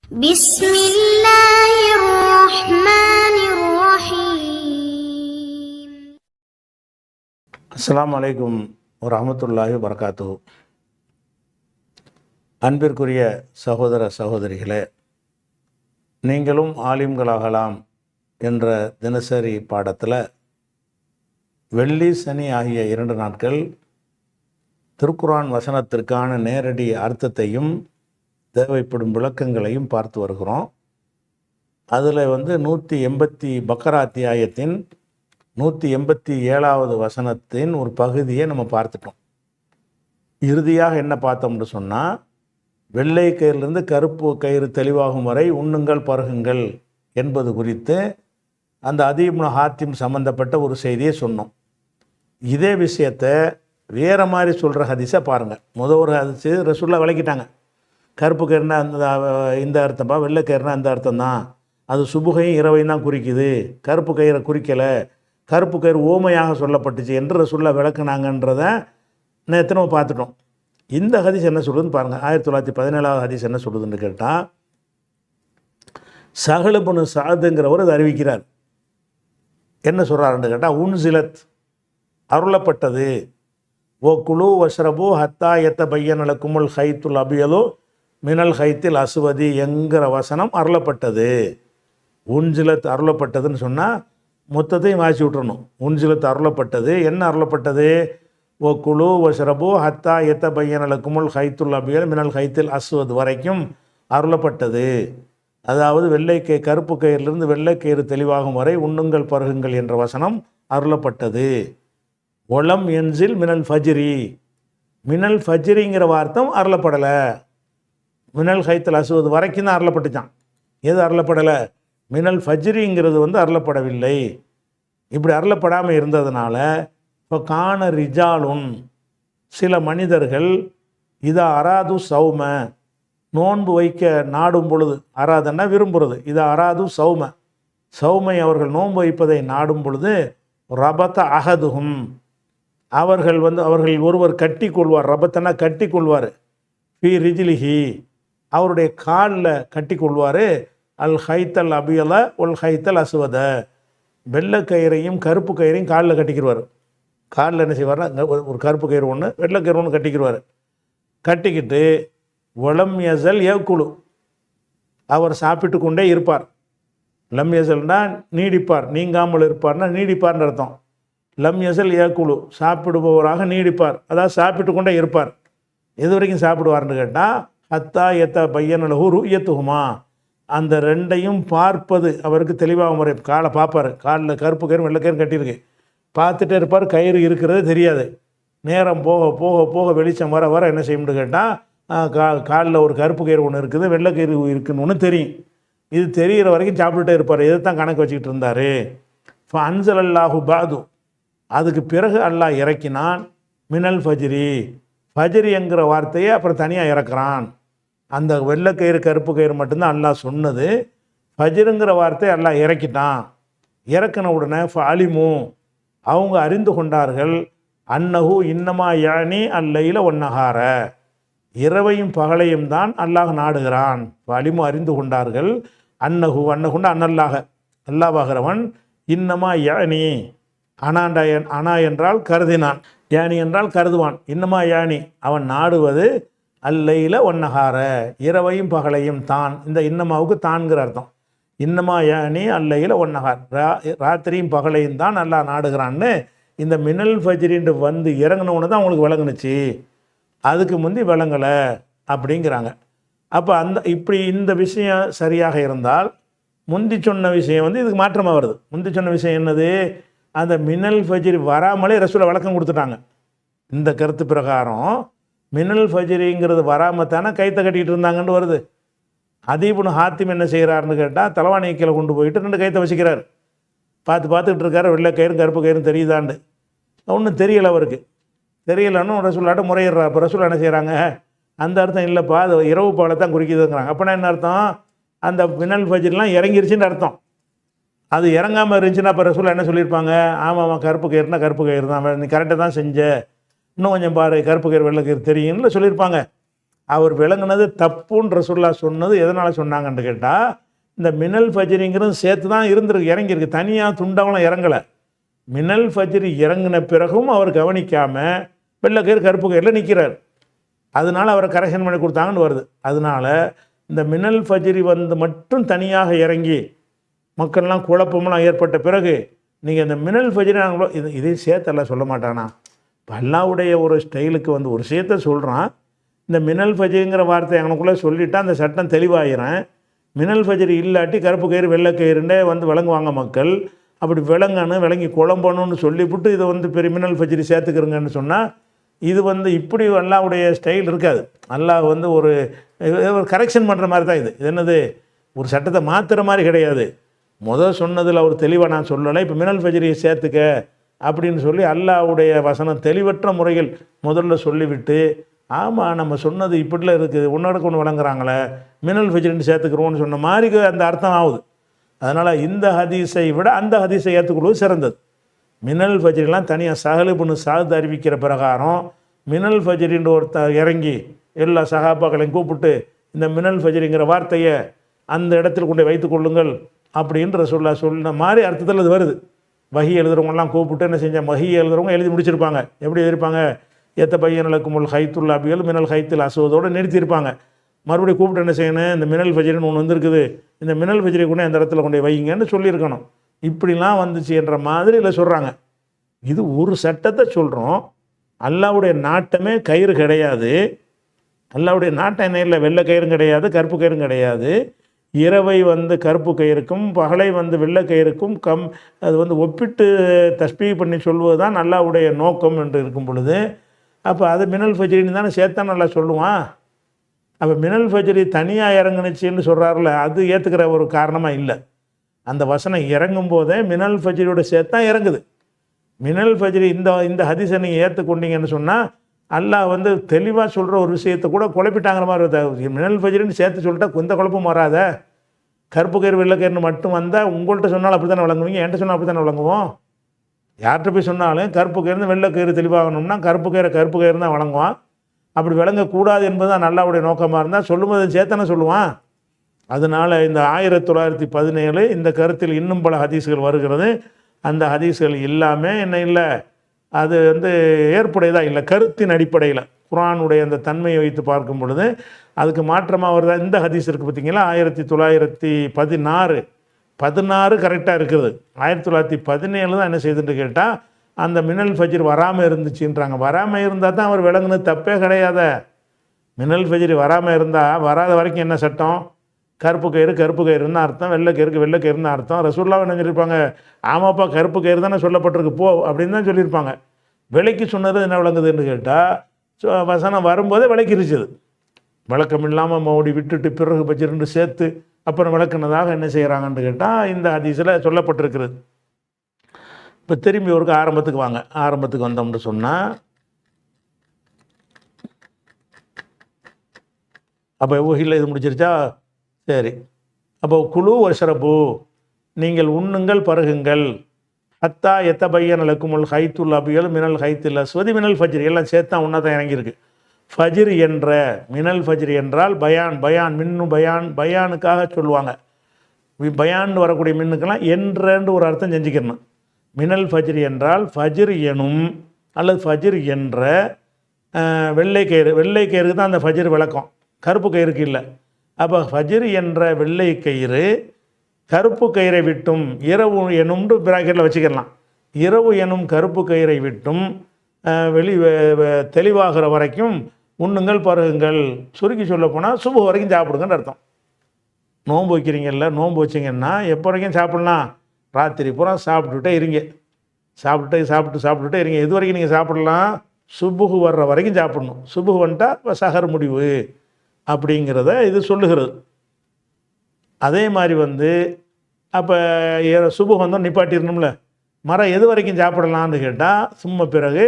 بسم الله الرحمن الرحيم. அஸ்ஸலாமு அலைக்கும் வரஹ்மத்துல்லாஹி வபரகாத்துஹு. அன்பிற்குரிய சகோதர சகோதரிகளே, நீங்களும் ஆலிம்களாகலாம் என்ற தினசரி பாடத்தில் வெள்ளி சனி ஆகிய 2 நாட்கள் திருக்குர்ஆன் வசனத்திற்கான நேரடி அர்த்தத்தையும் தேவைப்படும் விளக்கங்களையும் பார்த்து வருகிறோம். அதில் 180 பக்கரா அத்தியாயத்தின் 187வது வசனத்தின் ஒரு பகுதியை நம்ம பார்த்துட்டோம். இறுதியாக என்ன பார்த்தோம்னு சொன்னால், வெள்ளை கயிறிலிருந்து கருப்பு கயிறு தெளிவாகும் வரை உண்ணுங்கள் பருகுங்கள் என்பது குறித்து அந்த அதீ இப்னு ஹாத்திம் சம்பந்தப்பட்ட ஒரு செய்தியை சொன்னோம். இதே விஷயத்தை வேறு மாதிரி சொல்கிற ஹதீஸை பாருங்கள். ஒரு ஹதீஸு ரசூலுல்லாஹ் விளக்கிட்டாங்க. கருப்பு கயிறுனா இந்த அர்த்தம்பா, வெள்ளை கயிறுனா இந்த அர்த்தம் தான், அது சுபுகையும் இரவையும் தான் குறிக்குது, கருப்பு கயிறை குறிக்கலை, கருப்பு கயிறு ஓமையாக சொல்லப்பட்டுச்சு என்று ரசூலுல்லாஹ் விளக்குனாங்கன்றதை நேற்று நம்ம பார்த்துட்டோம். இந்த ஹதீஸ் என்ன சொல்லுதுன்னு பாருங்கள். 1917வது ஹதீஸ் என்ன சொல்லுதுன்னு கேட்டால், சஹல் இப்னு சஅதுங்கிறவர் அதை அறிவிக்கிறார். என்ன சொல்கிறாருன்னு கேட்டால், உன்சிலத் அருளப்பட்டது, ஓ குழு வஷ்ரபு ஹத்தா எத்த பையனல குமுல் ஹைத்துல் அபியலு மினல் ஹைத்தில் அசுவதி என்கிற வசனம் அருளப்பட்டது. உன்சிலத் அருளப்பட்டதுன்னு சொன்னால் மொத்தத்தையும் வாசி விட்டுறணும். உன்சிலத் அருளப்பட்டது, என்ன அருளப்பட்டது? ஓ குழு வஷ்ரபு ஹத்தா எத்த பையனல குமுல் ஹைத்துல் அபியல் மினல் ஹைத்தில் அசுவது வரைக்கும் அருளப்பட்டது. அதாவது கருப்பு கயிறிலிருந்து வெள்ளை கயிறு தெளிவாகும் வரை உண்ணுங்கள் பருகுங்கள் என்ற வசனம் அருளப்பட்டது. ஒலம் என்சில் மினல் ஃபஜ்ரி, மினல் ஃபஜ்ரிங்கிற வார்த்தம் அருளப்படலை. மினல் ஹைத்தில் அசுவது வரைக்கும் தான் அருளப்பட்டுச்சான். எது அருளப்படலை? மினல் ஃபஜ்ரிங்கிறது அருளப்படவில்லை. இப்படி அருளப்படாமல் இருந்ததுனால இப்போ காண ரிஜாலுன், சில மனிதர்கள் இதா அராது சௌம, நோன்பு வைக்க நாடும் பொழுது, அராதன்னா விரும்புகிறது, இதா அராது சௌம, சௌமை அவர்கள் நோன்பு வைப்பதை நாடும் பொழுது, ரபத்த அகதுகும், அவர்கள் ஒருவர் கட்டி கொள்வார், ரபத்தனா கட்டி கொள்வார், ஃபி ரிஜிலிஹி, அவருடைய காலில் கட்டி கொள்வார், அல் ஹைத்தல் அபியல ஒல் ஹைத்தல் அசுவத, வெள்ளை கயிறையும் கருப்பு கயிறையும் காலில் கட்டிக்கிடுவார். காலில் என்ன செய்வார்னா, ஒரு கருப்பு கயிறு ஒன்று வெள்ளை கயிறு ஒன்று கட்டிக்கிடுவார். கட்டிக்கிட்டு ஒலம் யசல் ஏக்குழு, அவர் சாப்பிட்டு கொண்டே இருப்பார். லம் யசல்னா நீடிப்பார், நீங்காமல் இருப்பார்னா நீடிப்பார்னு அர்த்தம். லம் யசல் ஏக்குழு, சாப்பிடுபவராக நீடிப்பார், அதாவது சாப்பிட்டு கொண்டே இருப்பார். எது வரைக்கும் சாப்பிடுவார்னு கேட்டால், ஹத்தா எத்த பையனலஹு ருயத்துஹுமா, அந்த ரெண்டையும் பார்ப்பது அவருக்கு தெளிவாக முறை. காலை பார்ப்பார், காலில் கருப்பு கயிறு வெள்ளை கயிறு கட்டியிருக்கு, பார்த்துட்டே இருப்பார், கயிறு இருக்கிறது தெரியாது. நேரம் போக போக போக வெளிச்சம் வர வர என்ன செய்யணும்னு கேட்டால், காலில் ஒரு கருப்பு கயிறு ஒன்று இருக்குது, வெள்ளை கயிறு இருக்குன்னு ஒன்று தெரியும். இது தெரிகிற வரைக்கும் சாப்பிட்டுட்டே இருப்பார். இதை தான் கணக்கு வச்சுக்கிட்டு இருந்தார். இப்போ அன்சல் அல்லாஹு பாது, அதுக்கு பிறகு அல்லாஹ் இறக்கினான் மினல் ஃபஜ்ரி, ஃபஜ்ரி என்கிற வார்த்தையை அப்புறம் தனியாக இறக்குறான். அந்த வெள்ளை கயிறு கருப்பு கயிறு மட்டும்தான் அல்லாஹ் சொன்னது. ஃபஜ்ருங்கிற வார்த்தையை அல்லாஹ் இறக்கிட்டான். இறக்கின உடனே ஃபாலிமு, அவங்க அறிந்து கொண்டார்கள், அன்னஹு இன்னமா யானி அல்லைல ஒன்னஹார, இரவையும் பகலையும் தான் அல்லாஹ் நாடுகிறான். ஃபாலிமு அறிந்து கொண்டார்கள், அன்னஹுண்டு அன்னல்லாக, அல்லாஹாகிறவன், இன்னமா யானி அனா என்றால் கருதினான், யானி என்றால் கருதுவான், இன்னமா யானி அவன் நாடுவது அல்லைல ஒன்னஹார, இரவையும் பகலையும் தான். இந்த இன்னமாவுக்கு தான்கிற அர்த்தம். இன்னமா யானி அல்லைல ஒன்னஹார், ராத்திரியும் பகலையும் தான் அல்லாஹ் நாடுகிறான்னு இந்த மினல் ஃபஜ்ரின்னு இறங்கினவுன்னு தான் அவங்களுக்கு விளங்குனுச்சு, அதுக்கு முந்தி விளங்கலை அப்படிங்கிறாங்க. அப்போ இப்படி இந்த விஷயம் சரியாக இருந்தால், முந்தி சொன்ன விஷயம் இதுக்கு மாற்றமாக வருது. முந்தி சொன்ன விஷயம் என்னது? அந்த மினல் ஃபஜ்ரி வராமலே ரசூலுல்லாஹ் விளக்கம் கொடுத்துட்டாங்க. இந்த கருத்து பிரகாரம் மினல் ஃபஜ்ரிங்கிறது வராமல் தானே கைத்தை கட்டிகிட்டு இருந்தாங்கன்னு வருது. அதீ இப்னு ஹாத்திம் என்ன செய்கிறாருன்னு கேட்டால், தலைவாணியை கீழே கொண்டு போயிட்டு 2 கைத்தை வச்சுக்கிறார். பார்த்துக்கிட்டு இருக்காரு, வெள்ளை கயிறும் கருப்பு கயிறும் தெரியுதாண்டு. ஒன்றும் தெரியலை அவருக்கு. தெரியலன்னு ரசூலுல்லாஹ்ட்ட முறையிடுறார். இப்போ ரசூலுல்லாஹ் என்ன செய்கிறாங்க, அந்த அர்த்தம் இல்லைப்பா, அது இரவு பகலை தான் குறிக்குதுங்கிறாங்க. அப்போனா என்ன அர்த்தம்? அந்த மினல் ஃபஜ்ரிலாம் இறங்கிருச்சுன்னு அர்த்தம். அது இறங்காமல் இருந்துச்சுன்னா அப்போ ரசூலுல்லாஹ் என்ன சொல்லியிருப்பாங்க? ஆமாம், கருப்பு கயிறுனா கருப்பு கயிறு தான், நீ கரெக்டாக தான் செஞ்ச, இன்னும் கொஞ்சம் பாரு, கருப்பு கயிறு வெள்ளை கயிறு தெரியும்னு சொல்லியிருப்பாங்க. அவர் விளங்குனது தப்புன்னு ரசூலுல்லாஹ் சொன்னது எதனால் சொன்னாங்கன்னு கேட்டால், இந்த மினல் ஃபஜ்ரிங்கிறது சேர்த்து தான் இருந்திருக்கு, இறங்கியிருக்கு, தனியாக துண்டாவெல்லாம் இறங்கலை. மினல் ஃபஜ்ரி இறங்கின பிறகும் அவர் கவனிக்காமல் வெள்ளை கயிறு கருப்பு கயிறில் நிற்கிறார். அதனால் அவரை கரெக்ஷன் பண்ணி கொடுத்தாங்கன்னு வருது. அதனால் இந்த மினல் ஃபஜ்ரி வந்து மட்டும் தனியாக இறங்கி மக்கள்லாம் குழப்பமெல்லாம் ஏற்பட்ட பிறகு நீங்கள் இந்த மினல் ஃபஜ்ரி இதையும் சேர்த்தெல்லாம் சொல்ல மாட்டானா? இப்போ அல்லாவுடைய ஒரு ஸ்டைலுக்கு வந்து ஒரு விஷயத்தை சொல்கிறான். இந்த மினல் ஃபஜ்ரிங்கிற வார்த்தை எனக்குள்ளே சொல்லிவிட்டால் அந்த சட்டம் தெளிவாகிறேன். மினல் ஃபஜ்ரி இல்லாட்டி கருப்பு கயிறு வெள்ளை கயிறுண்டே வந்து விளங்குவாங்க மக்கள். அப்படி விளங்கி குழம்பணும்னு சொல்லிவிட்டு இதை வந்து பெரிய மினல் ஃபஜ்ரி சேர்த்துக்கிறங்கன்னு சொன்னால் இது வந்து இப்படி அல்லாவுடைய ஸ்டைல் இருக்காது. அல்லாஹ் வந்து ஒரு கரெக்ஷன் பண்ணுற மாதிரி தான் இது. என்னது, ஒரு சட்டத்தை மாற்றுற மாதிரி கிடையாது. சொன்னதில் அவர் தெளிவாக நான் சொல்லலை, இப்போ மினல் ஃபஜ்ரியை சேர்த்துக்க அப்படின்னு சொல்லி அல்லாஹ்வுடைய வசனம் தெளிவற்ற முறையில் முதல்ல சொல்லிவிட்டு, ஆமாம் நம்ம சொன்னது இப்படிலாம் இருக்குது, ஒன்றோடக்கு ஒன்று வழங்குறாங்களே, மினல் ஃபஜ்ரின்னு சேர்த்துக்கிறோன்னு சொன்ன மாதிரி அந்த அர்த்தம் ஆகுது. அதனால் இந்த ஹதீஸை விட அந்த ஹதீஸை ஏற்றுக்கொள்வது சிறந்தது. மினல் ஃபஜ்ரிலாம் தனியாக சஹல் இப்னு சாத் அறிவிக்கிற பிரகாரம் மினல் ஃபஜ்ரின்னு இறங்கி எல்லா சஹாபாக்களையும் கூப்பிட்டு இந்த மினல் ஃபஜ்ரிங்கிற வார்த்தையை அந்த இடத்துல கொண்டு வைத்து கொள்ளுங்கள் அப்படின்ற சொன்ன மாதிரி அர்த்தத்தில் அது வருது. வஹி எழுதுறவங்கலாம் கூப்பிட்டு என்ன செஞ்சால், வஹி எழுதுறவங்க எழுதி முடிச்சிருப்பாங்க. எப்படி எழுதியிருப்பாங்க, ஏத்த பையனுக்குமுல் ஹைத்துல் அபியல் மினல் ஹைத்துல் அசுவதோடு நிறுத்தியிருப்பாங்க. மறுபடியும் கூப்பிட்டு என்ன செய்யணும், இந்த மினல் ஃபஜ்ரின்னு ஒன்று வந்திருக்குது, இந்த மினல் ஃபஜ்ரி கூட அந்த இடத்துல கொண்டு வைங்கன்னு சொல்லியிருக்கணும். இப்படிலாம் வந்துச்சு என்ற மாதிரி இல்லை சொல்கிறாங்க. இது ஒரு சட்டத்தை சொல்கிறோம். அல்லாவுடைய நாட்டமே கயிறு கிடையாது. அல்லாவுடைய நாட்டம் என்ன இல்லை, வெள்ளை கயிறும் கிடையாது, கருப்பு கயிறும் கிடையாது. இரவை வந்து கருப்பு கயிறுக்கும் பகலை வந்து வெள்ளை கயிறுக்கும் அது வந்து ஒப்பிட்டு தஸ்பீ பண்ணி சொல்வது தான் அல்லாவுடைய நோக்கம் என்று இருக்கும் பொழுது, அப்போ அது மினல் ஃபஜ்ரின்னு தானே சேர்த்தான் நல்லா சொல்லுவான். அப்போ மினல் ஃபஜ்ரி தனியாக இறங்குனுச்சின்னு சொல்கிறாருல, அது ஏற்றுக்கிற ஒரு காரணமாக இல்லை. அந்த வசனம் இறங்கும் போதே மினல் ஃபஜ்ரியோட சேர்த்தான் இறங்குது. மினல் ஃபஜ்ரி இந்த ஹதீஸை நீங்கள் ஏற்றுக்கொண்டீங்கன்னு சொன்னால் அல்லாஹ் வந்து தெளிவாக சொல்கிற ஒரு விஷயத்தை கூட குழப்பிட்டாங்கிற மாதிரி வருது. மினல் ஃபஜ்ரின்னு சேர்த்து சொல்லிட்டா எந்த குழப்பம் வராத. கருப்பு கயிறு வெள்ளை கயிறுன்னு மட்டும் வந்தால் உங்கள்கிட்ட சொன்னாலும் அப்படி தானே வழங்குவீங்க, என்கிட்ட சொன்னால் அப்படி தானே வழங்குவோம். யார்கிட்ட போய் சொன்னாலும் கருப்பு கயிறு வெள்ளை கயிறு தெளிவாகணும்னா கருப்பு கயிறு தான் வழங்குவான். அப்படி விளங்கக்கூடாது என்பது தான் நல்லாவுடைய நோக்கமாக இருந்தால் சொல்லும்போது சேர்த்தானே சொல்லுவான். அதனால் இந்த 1917 இந்த கருத்தில் இன்னும் பல ஹதீஸ்கள் வருகிறது. அந்த ஹதீஸ்கள் இல்லாமல் என்ன இல்லை, அது வந்து ஏற்புடையதாக இல்லை. கருத்தின் அடிப்படையில் குர்ஆனுடைய அந்த தன்மையை வைத்து பார்க்கும் பொழுது அதுக்கு மாற்றமாக வருதா. இந்த ஹதீஸ் இருக்குது பார்த்தீங்களா, 1916 கரெக்டாக இருக்குது. 1917 தான் என்ன செய்துன்னு கேட்டால் அந்த மினல் ஃபஜ்ர் வராமல் இருந்துச்சுன்றாங்க. வராமல் இருந்தால் தான் அவர் விளங்குனது தப்பே கிடையாத. மினல் ஃபஜ்ர் வராமல் இருந்தால் வராத வரைக்கும் என்ன சட்டம், கருப்பு கயிறுன்னு அர்த்தம், வெள்ளை கயிறுன்னு அர்த்தம். ரசூலுல்லாஹ் என்ன சொல்லியிருப்பாங்க, ஆமாப்பா கருப்பு கயிறு தானே சொல்லப்பட்டிருக்கு போ அப்படின்னு தான் சொல்லியிருப்பாங்க. விலைக்கு சொன்னது என்ன விளங்குதுன்னு கேட்டால் வசனம் வரும்போதே விளக்கிருச்சுது. விளக்கம் இல்லாமல் மோடி விட்டுட்டு பிறகு பஜ்ருன்னு சேர்த்து அப்புறம் விளக்குனதாக என்ன செய்கிறாங்கன்னு கேட்டால் இந்த ஹதீஸில் சொல்லப்பட்டிருக்கிறது. இப்போ திரும்பி ஒருக்கு ஆரம்பத்துக்கு வாங்க. ஆரம்பத்துக்கு வந்தோம்னு சொன்னால் அப்போ ஊஹில் இது முடிச்சிருச்சா, சரி. அப்போ குழு வஷ்ரபு, நீங்கள் உண்ணுங்கள் பருகுங்கள், ஹத்தா எத்தபையன் லக்குமுல் ஹைத்துல் அபியல் மினல் ஹைத்துல் அஸ்வதி மினல் ஃபஜ்ரி, எல்லாம் சேர்த்தா ஒன்றா தான் இறங்கியிருக்கு. ஃபஜ்ர் என்ற மினல் ஃபஜ்ரி என்றால் பயான் மின்னு பயானுக்காக சொல்லுவாங்க. பயான் வரக்கூடிய மின்னுக்கெல்லாம் என்றன்னு ஒரு அர்த்தம் செஞ்சுக்கணும். மினல் ஃபஜ்ரி என்றால் ஃபஜ்ர் எனும் அல்லது ஃபஜ்ர் என்ற வெள்ளை கயிறுக்கு தான் அந்த ஃபஜ்ர் விளக்கம், கருப்பு கயிறுக்கு இல்லை. அப்போ ஃபஜ்ர் என்ற வெள்ளை கயிறு கருப்பு கயிறை விட்டும் இரவு எனும்னு பிராக்கெட்டில் வச்சுக்கலாம். இரவு எனும் கருப்பு கயிறை விட்டும் தெளிவாகிற வரைக்கும் உண்ணுங்கள் பருகுங்கள். சுருக்கி சொல்ல போனால் சுபு வரைக்கும் சாப்பிடுங்கன்னு அர்த்தம். நோன்பு வைக்கிறீங்கல்ல, நோன்பு வச்சிங்கன்னா எப்போ வரைக்கும் சாப்பிட்லாம், ராத்திரி பூரா சாப்பிட்டுட்டே இருங்க, சாப்பிட்டுட்டே இருங்க. எது வரைக்கும் நீங்கள் சாப்பிடலாம், சுபுகு வர்ற வரைக்கும் சாப்பிடணும். சுபுகு வந்துட்டால் சஹர் முடிவு அப்படிங்கிறத இது சொல்லுகிறது. அதே மாதிரி வந்து அப்போ சுபுகு வந்தோம் நிப்பாட்டிடணும்ல, மரம் எது வரைக்கும் சாப்பிடலான்னு கேட்டால் சும்மா பிறகு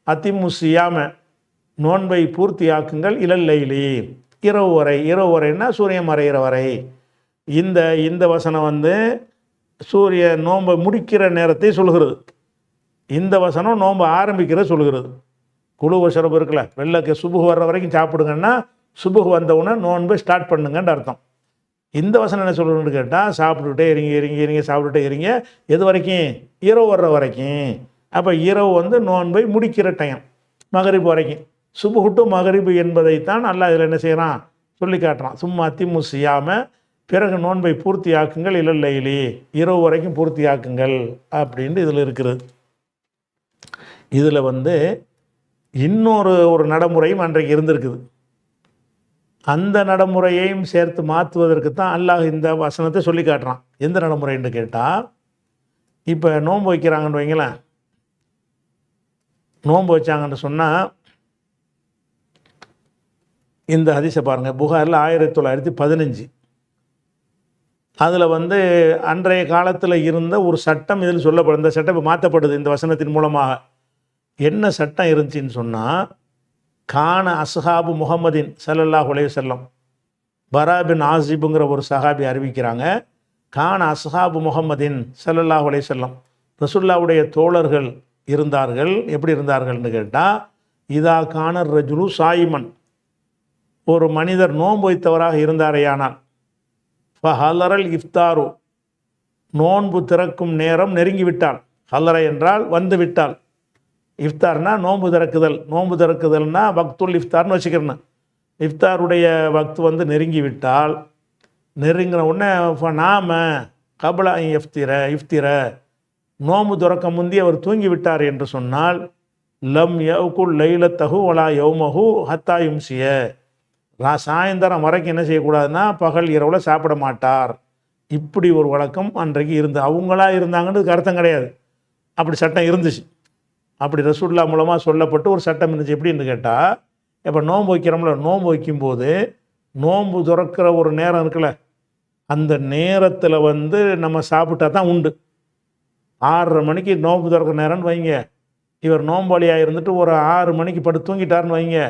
அதிமுசியாம நோன்பை பூர்த்தியாக்குங்கள் இலல்லைலி, இரவு வரைன்னா சூரியன் மறைகிற வரை. இந்த வசனம் வந்து சூரிய நோன்பை முடிக்கிற நேரத்தை சொல்கிறது. இந்த வசனம் நோன்பை ஆரம்பிக்கிற சொல்கிறது. குழு வசரப்பு இருக்குல்ல, வெள்ளக்கு சுபுகு வர்ற வரைக்கும் சாப்பிடுங்கன்னா சுபுகு வந்தவுடனே நோன்பு ஸ்டார்ட் பண்ணுங்கன்னு அர்த்தம். இந்த வசனம் என்ன சொல்லணும்னு கேட்டால் சாப்பிட்டுக்கிட்டே இருங்க சாப்பிட்டுட்டே இருங்க எது வரைக்கும்? இரவு வர்ற வரைக்கும். அப்போ இரவு வந்து நோன்பை முடிக்கிற டைம் மகரிப் வரைக்கும். சுபுகு டு மகரிபு என்பதைத்தான் அல்லாஹ் இதில் என்ன செய்கிறான்? சொல்லி காட்டுறான். சும்மா அத்திமு சியாம, பிறகு நோன்பை பூர்த்தியாக்குங்கள், இல்லைலி இரவு வரைக்கும் பூர்த்தியாக்குங்கள் அப்படின்ட்டு இதில் இருக்கிறது. இதில் வந்து இன்னொரு நடைமுறையும் அன்றைக்கு இருந்திருக்குது. அந்த நடைமுறையையும் சேர்த்து மாற்றுவதற்கு தான் அல்லாஹ் இந்த வசனத்தை சொல்லி காட்டுறான். எந்த நடைமுறைன்னு கேட்டால், இப்போ நோன்பு வைக்கிறாங்கன்னு வைங்களேன். நோன்பு வச்சாங்கன்னு சொன்னால் இந்த ஹதீஸை பாருங்கள், புகாரில் 1915 அதில் வந்து அன்றைய காலத்தில் இருந்த ஒரு சட்டம் இதில் சொல்லப்படும். இந்த சட்டம் மாற்றப்படுது இந்த வசனத்தின் மூலமாக. என்ன சட்டம் இருந்துச்சின்னு சொன்னால், கான அஸ்ஹாபு முஹம்மதின் ஸல்லல்லாஹு அலைஹி வஸல்லம், பரா பின் ஆசிபுங்கிற ஒரு சஹாபி அறிவிக்கிறாங்க, கான அஸ்ஹாபு முஹம்மதின் ஸல்லல்லாஹு அலைஹி வஸல்லம், ரசூலுல்லாஹ்வுடைய தோழர்கள் இருந்தார்கள். எப்படி இருந்தார்கள்னு கேட்டால், இதா கானர் ரஜுலு சாயிமன், ஒரு மனிதர் நோன்பு வைத்தவராக இருந்தாரேயானால், ஃபஹலரல் இஃப்தாரு, நோன்பு திறக்கும் நேரம் நெருங்கிவிட்டால், ஹலர என்றால் வந்து விட்டால், இஃப்தார்னா நோன்பு திறக்குதல், நோன்பு திறக்குதல்னா வக்துல் இஃப்தார்னு வச்சுக்கிறேன். இஃப்தாருடைய வக்து வந்து நெருங்கி விட்டால், நெருங்கின உடனே நாம கபலா இஃப்திர, நோன்பு திறக்க முந்தி அவர் தூங்கி விட்டார் என்று சொன்னால், லம் யவுகுல் லைலத்தஹு வலா யௌமஹு ஹத்தா யும்சிய, சாயந்தரம் வரைக்கும் என்ன செய்யக்கூடாதுன்னா பகல் இரவில் சாப்பிட மாட்டார். இப்படி ஒரு வழக்கம் அன்றைக்கு இருந்து, அவங்களா இருந்தாங்கன்னு அர்த்தம் கிடையாது, அப்படி சட்டம் இருந்துச்சு. அப்படி ரசூலுல்லாஹ் மூலமாக சொல்லப்பட்டு ஒரு சட்டம் இருந்துச்சு. எப்படின்னு கேட்டால், இப்போ நோன்பு வைக்கிறோம்ல, நோன்பு வைக்கும்போது நோன்பு துறக்கிற ஒரு நேரம் இருக்குல்ல, அந்த நேரத்தில் வந்து நம்ம சாப்பிட்டா தான் உண்டு. 6:30 மணிக்கு நோன்பு திறக்கிற நேரம்னு வைங்க, இவர் நோம்பாளியாக இருந்துட்டு ஒரு 6 மணிக்கு படுத்து தூங்கிட்டாருன்னு வைங்க,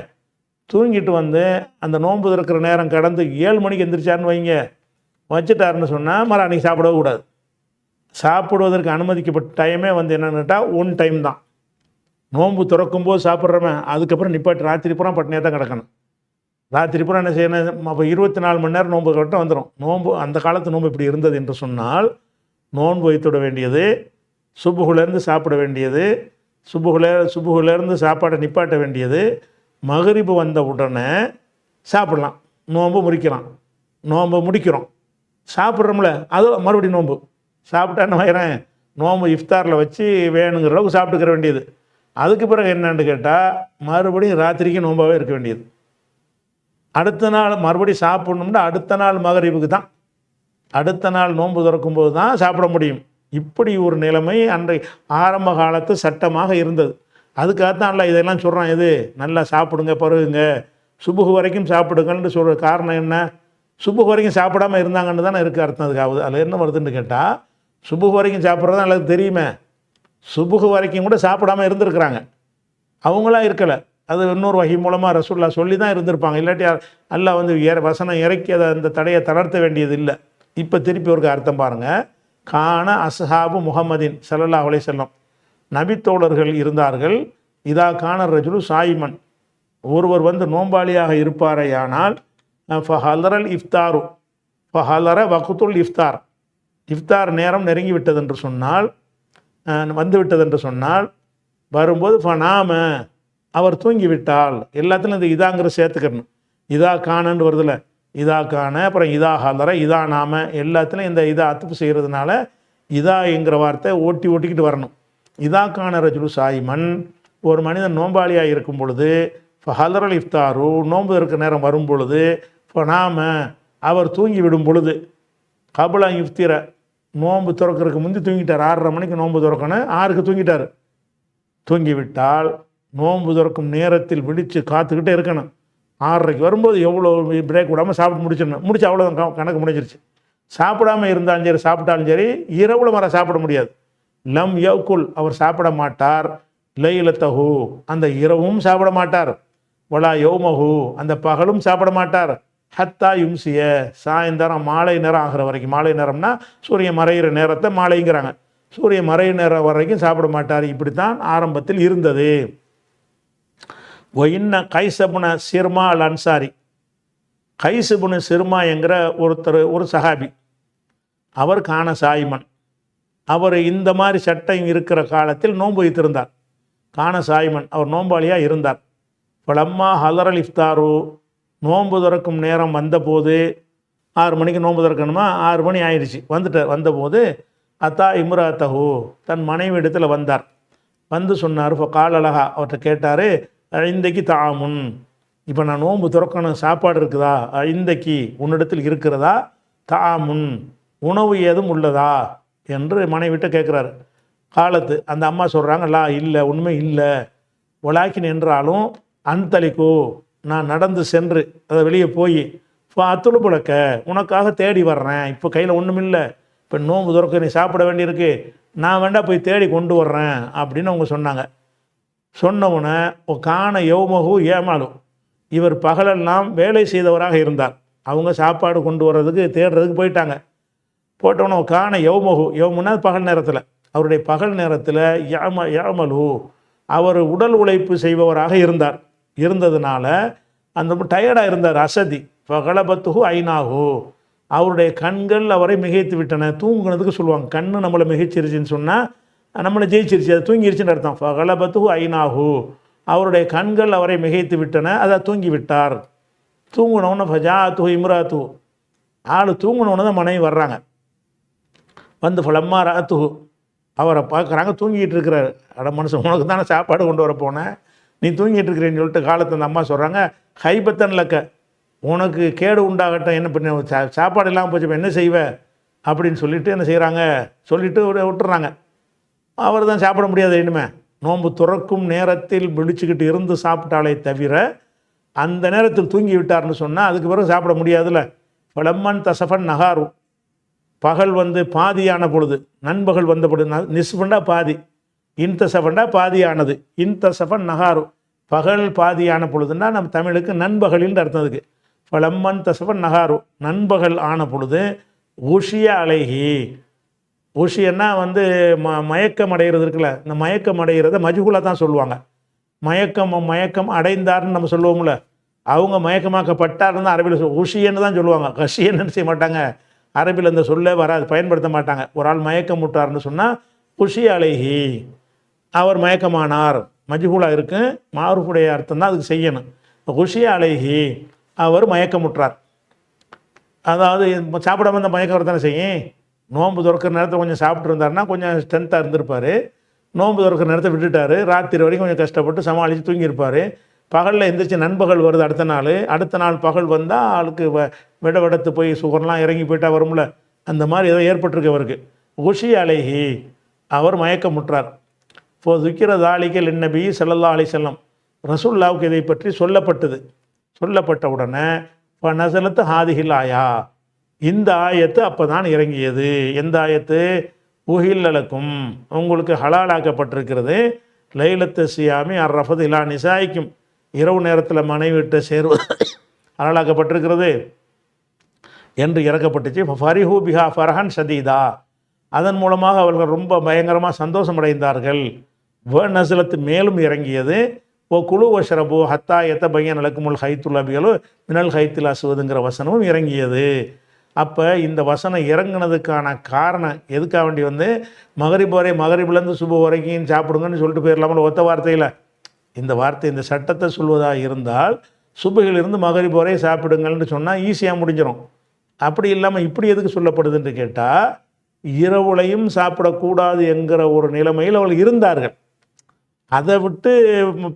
தூங்கிட்டு வந்து அந்த நோன்பு திறக்கிற நேரம் கடந்து 7 மணிக்கு எந்திரிச்சாருன்னு வைங்க, வச்சுட்டாருன்னு சொன்னால் மறு அன்றைக்கி சாப்பிடவே கூடாது. சாப்பிடுவதற்கு அனுமதிக்கப்பட்ட டைமே வந்து என்னென்னு கேட்டால் 1 டைம் தான். நோன்பு திறக்கும்போது சாப்பிட்றவன் அதுக்கப்புறம் நிப்பாட்டு ராத்திரி பூரா பட்டினியாக தான் கிடக்கணும். ராத்திரி பூரா என்ன செய்யணும்? அப்போ 24 மணி நேரம் நோன்பு கரெக்டாக வந்துடும். நோன்பு அந்த காலத்து நோன்பு இப்படி இருந்தது என்று சொன்னால், நோன்பு வைத்துவிட வேண்டியது, சுபுகுலேருந்து சாப்பிட வேண்டியது, சுபுகுலேருந்து சாப்பாடை நிப்பாட்ட வேண்டியது, மகரிபு வந்த உடனே சாப்பிடலாம், நோன்பு முடிக்கிறோம், சாப்பிட்றோம்ல அது மறுபடியும் நோன்பு சாப்பிட்டான்னு வைக்கிறேன், நோன்பு இஃப்தாரில் வச்சு வேணுங்கிற அளவுக்கு சாப்பிட்டுக்கிற வேண்டியது. அதுக்கு பிறகு என்னன்னு கேட்டால், மறுபடியும் ராத்திரிக்கு நோம்பாகவே இருக்க வேண்டியது. அடுத்த நாள் மறுபடியும் சாப்பிட்ணும்னா அடுத்த நாள் மகரிபுக்கு தான், அடுத்த நாள் நோன்பு திறக்கும்போது தான் சாப்பிட முடியும். இப்படி ஒரு நிலைமை அன்றைய ஆரம்ப காலத்து சட்டமாக இருந்தது. அதுக்காகத்தான் அல்ல இதெல்லாம் சொல்கிறான். இது நல்லா சாப்பிடுங்க, பருகுங்க, சுபுகு வரைக்கும் சாப்பிடுங்கன்னு சொல்கிற காரணம் என்ன? சுபுகு வரைக்கும் சாப்பிடாமல் இருந்தாங்கன்னு தானே இருக்குது அர்த்தம். அதுக்காகுது அதில் என்ன வருதுன்னு கேட்டால், சுபுகு வரைக்கும் சாப்பிட்றது அல்லது தெரியுமே, சுபுகு வரைக்கும் கூட சாப்பிடாமல் இருந்திருக்கிறாங்க, அவங்களாம் இருக்கலை. அது இன்னொரு வகை மூலமாக ரசூலுல்லாஹ் சொல்லி தான் இருந்திருப்பாங்க. இல்லாட்டி அல்லாஹ் வந்து வசனம் இறக்கி அதை அந்த தடையை தளர்த்த வேண்டியது இல்லை. இப்போ திருப்பி ஒரு அர்த்தம் பாருங்கள். கான அஸ்ஹாபு முஹம்மதின் ஸல்லல்லாஹு அலைஹி வஸல்லம், நபித்தோழர்கள் இருந்தார்கள். இதா கான ரஜுலு சாயிமன், ஒருவர் வந்து நோம்பாளியாக இருப்பாரையானால், ஃபஹலரல் இஃப்தாரு, ஃபஹலர வக்துல் இஃப்தார், இஃப்தார் நேரம் நெருங்கி விட்டதென்று சொன்னால், வந்து விட்டதென்று சொன்னால், வரும்போது ஃபநாம, அவர் தூங்கிவிட்டால், எல்லாத்துலையும் இந்த இதாங்கிற சேர்த்துக்கணும். இதா காணன்னு வருதில்ல, இதா காண, அப்புறம் இதா ஹலர, இதா நாம, எல்லாத்துலையும் இந்த இதா அத்துப்பு செய்கிறதுனால இதா என்கிற வார்த்தை ஓட்டிக்கிட்டு வரணும். இதா கான ரஜுலு சாயிமன், ஒரு மனிதன் நோம்பாளியாக இருக்கும் பொழுது, ஃபஹலரல் இஃப்தாரு, நோன்பு இருக்கிற நேரம் வரும் பொழுது, ஃபநாம, அவர் தூங்கி விடும் பொழுது, கபலா இஃப்திர, நோன்பு திறக்கிறதுக்கு முந்தி தூங்கிட்டார். 6:30 மணிக்கு நோன்பு திறக்கணும், 6க்கு தூங்கிட்டார். தூங்கிவிட்டால் நோன்பு திறக்கும் நேரத்தில் விழித்து காத்துக்கிட்டே இருக்கணும். 6:30க்கு வரும்போது எவ்வளோ பிரேக் விடாமல் சாப்பிட்டு முடிச்சிடணும். முடிச்சு அவ்வளோதான், கணக்கு முடிஞ்சிருச்சு. சாப்பிடாமல் இருந்தாலும் சரி, சாப்பிட்டாலும் சரி, இரவுல மர சாப்பிட முடியாது. லம் யவுக்குல், அவர் சாப்பிட மாட்டார். லைலத்தஹு, அந்த இரவும் சாப்பிட மாட்டார். வலா யௌமஹு, அந்த பகலும் சாப்பிட மாட்டார். ஹத்தா யும்சிய, சாயந்தரம் மாலை நேரம் ஆகிற வரைக்கும். மாலை நேரம்னா சூரியன் மறைகிற நேரத்தை மாலைங்கிறாங்க. சூரியன் மறைகிற நேரம் வரைக்கும் சாப்பிட மாட்டார். இப்படித்தான் ஆரம்பத்தில் இருந்தது. ஒயின்ன கைசபுன சிர்மா அல் அன்சாரி, கைஸ் இப்னு சிர்மா என்கிற ஒரு சஹாபி, அவர் கான சாயிமன். அவர் இந்த மாதிரி சட்டம் இருக்கிற காலத்தில் நோன்பு வைத்திருந்தார். கான சாயிமன், அவர் நோம்பாளியாக இருந்தார். பலம்மா ஹலரல் இஃப்தாரு, நோன்பு திறக்கும் நேரம் வந்தபோது, 6 மணிக்கு நோன்பு திறக்கணுமா, 6 மணி ஆயிடுச்சு, வந்துட்டார். வந்தபோது அத்தா இம்ராத்தஹு, தன் மனைவி இடத்துல வந்தார். வந்து சொன்னார், இப்போ காலலகா, அவர்கிட்ட கேட்டார், இன்றைக்கு தாமுன், இப்போ நான் நோன்பு திறக்கணும், சாப்பாடு இருக்குதா, இன்றைக்கு உன்னிடத்தில் இருக்கிறதா, தாமுன், உணவு ஏதும் உள்ளதா என்று மனைவிட்ட கேட்குறாரு. காலத்து அந்த அம்மா சொல்கிறாங்க, லா இல்லை, உண்மை இல்லை. ஒலாக்கின் என்றாலும் அன்தலிக்கு, நான் நடந்து சென்று அதை வெளியே போய் அத்துழுப்புழக்க உனக்காக தேடி வர்றேன், இப்போ கையில் ஒன்றும் இல்லை, இப்போ நோன்பு துறக்க நீ சாப்பிட வேண்டியிருக்கு, நான் வேண்டாம் போய் தேடி கொண்டு வர்றேன் அப்படின்னு அவங்க சொன்னாங்க. சொன்னவுடனே காண யௌமகு ஏமாலும், இவர் பகலெல்லாம் வேலை செய்தவராக இருந்தார். அவங்க சாப்பாடு கொண்டு வர்றதுக்கு தேடுறதுக்கு போயிட்டாங்க. போட்டவுடனே காண யௌமகு, யௌமுன்னா பகல் நேரத்தில், அவருடைய பகல் நேரத்தில் யாமலு, அவர் உடல் உழைப்பு செய்பவராக இருந்தார். இருந்ததுனால அந்த டயர்டாக இருந்தார். அசதி பகலபத்துகு ஐநாகு, அவருடைய கண்கள் அவரை மிகைத்து விட்டன. தூங்குனதுக்கு சொல்லுவாங்க, கண்ணு நம்மளை மிகைச்சிருச்சுன்னு சொன்னால் நம்மளை ஜெயிச்சிருச்சு, அது தூங்கிருச்சுன்னு அர்த்தம். பகலபத்துகு ஐநாகு, அவருடைய கண்கள் அவரை மிகைத்து விட்டன, அதை தூங்கி விட்டார். தூங்கினவுன்னு ஃபஜாத்து இம்ராத்து, ஆள் தூங்கினவுன்னு தான் மனைவி வர்றாங்க. வந்து ஃபலம்மா ராத்துஹு, அவரை பார்க்குறாங்க, தூங்கிட்டு இருக்கிறார். அட மனுஷன், உனக்கு தானே சாப்பாடு கொண்டு வர போனேன், நீ தூங்கிட்டு இருக்கிறேன்னு சொல்லிட்டு காலத்து அந்த அம்மா சொல்கிறாங்க, ஹைபத்தன் லக்க, உனக்கு கேடு உண்டாகட்டும், என்ன பண்ண சாப்பாடு இல்லாமல் போச்சு, என்ன செய்வேன் அப்படின்னு சொல்லிவிட்டு என்ன செய்கிறாங்க, சொல்லிவிட்டு விட்டுறாங்க. அவர் தான் சாப்பிட முடியாது. இனிமே நோன்பு துறக்கும் நேரத்தில் விழிச்சுக்கிட்டு இருந்து சாப்பிட்டாலே தவிர அந்த நேரத்தில் தூங்கி விட்டார்னு சொன்னால் அதுக்கு பிறகு சாப்பிட முடியாதுல்ல. பலம்மன் தசஃபன் நகாரு, பகல் வந்து பாதியான பொழுது, நண்பகல் வந்த பொழுது, நிஸ்பண்டா பாதி, இன்தசஃபண்டா பாதியானது, இன்தசஃபன் நகாரு, பகல் பாதியான பொழுதுன்னா நம்ம தமிழுக்கு நண்பகலின்னு அர்த்தம். அதுக்கு பலம்மன் தசஃபன் நகாரு, நண்பகல் ஆன பொழுது, உஷிய அலைகி, உஷியன்னா வந்து மயக்கம் அடைகிறது இருக்குல்ல, இந்த மயக்கம் அடைகிறத மஜ்ஹூலாக தான் சொல்லுவாங்க. மயக்கம் அடைந்தார்னு நம்ம சொல்லுவோம்ல, அவங்க மயக்கமாக்கப்பட்டார்னு அரபியில் உஷியன்னு தான் சொல்லுவாங்க. கஷியன்னு செய்ய மாட்டாங்க, அரபியில் இந்த சொல்ல வராது, பயன்படுத்த மாட்டாங்க. ஒரு ஆள் மயக்கம் விட்டார்னு சொன்னால் உஷிய அலைஹி, அவர் மயக்கமானார், மஜ்ஹூலாக இருக்கு, மாரூஃபுடைய அர்த்தம் தான் அதுக்கு செய்யணும். உஷிய அலைஹி, அவர் மயக்கமுற்றார். அதாவது சாப்பிடாம இந்த மயக்கம் வரத்தானே செய்யும். நோன்பு துறக்கிற நேரத்தில் கொஞ்சம் சாப்பிட்டு இருந்தாருன்னா கொஞ்சம் ஸ்ட்ரென்த்தாக இருந்திருப்பார். நோன்பு துறக்கிற நேரத்தை விட்டுட்டார், ராத்திரி வரைக்கும் கொஞ்சம் கஷ்டப்பட்டு சமாளித்து தூங்கியிருப்பார். பகலில் எந்திரிச்சு நண்பகல் வருது அடுத்த நாள் பகல் வந்தால் ஆளுக்கு விடத்து போய் சுகர்லாம் இறங்கி போயிட்டா வரும்ல, அந்த மாதிரி ஏதோ ஏற்பட்டிருக்கு அவருக்கு. உஷி அலைஹி, அவர் மயக்கமுற்றார். இப்போ துக்கிற தாலிக்கல் நபி ஸல்லல்லாஹு அலைஹி வஸல்லம், ரசூலுல்லாஹ்வுக்கு இதை பற்றி சொல்லப்பட்ட உடனே இப்போ நஸலத்து ஹாதிஹில் ஆயா, இந்த ஆயத்து அப்போ தான் இறங்கியது. எந்த ஆயத்து? உஹில்லலக்கும், உங்களுக்கு ஹலாலாக்கப்பட்டிருக்கிறது, லைலத்து சியாமி அர்ரஃபத் இலா நிசாய்க்கும், இரவு நேரத்தில் மனைவிட்டு சேருவது ஹலாலாக்கப்பட்டிருக்கிறது என்று இறக்கப்பட்டுச்சு. ஃபரிஹூ பிஹா ஃபரஹன் ஷதீதா, அதன் மூலமாக அவர்கள் ரொம்ப பயங்கரமாக சந்தோஷம் அடைந்தார்கள். நஸலத்து, மேலும் இறங்கியது. ஓ குழு வஷ்ரபு ஹத்தா எத்த பையன் நலக்குமுல் ஹைத்துல் அபியலு மினல் ஹைத்தில் அசுவதுங்கிற வசனமும் இறங்கியது. அப்போ இந்த வசனம் இறங்கினதுக்கான காரணம் எதுக்காக வேண்டி வந்து மகரிப் வரை, மகரிப்லேருந்து சுப வரைக்கும் சாப்பிடுங்கன்னு சொல்லிட்டு போயிடலாமல் ஒத்த வார்த்தையில். இந்த வார்த்தை, இந்த சட்டத்தை சொல்வதாக இருந்தால் சுபையிலிருந்து மகரிப் வரை சாப்பிடுங்கள்னு சொன்னால் ஈஸியாக முடிஞ்சிடும். அப்படி இல்லாமல் இப்படி எதுக்கு சொல்லப்படுதுன்னு கேட்டால், இரவுலையும் சாப்பிடக்கூடாது என்கிற ஒரு நிலைமையில் அவர்கள் இருந்தார்கள். அதை விட்டு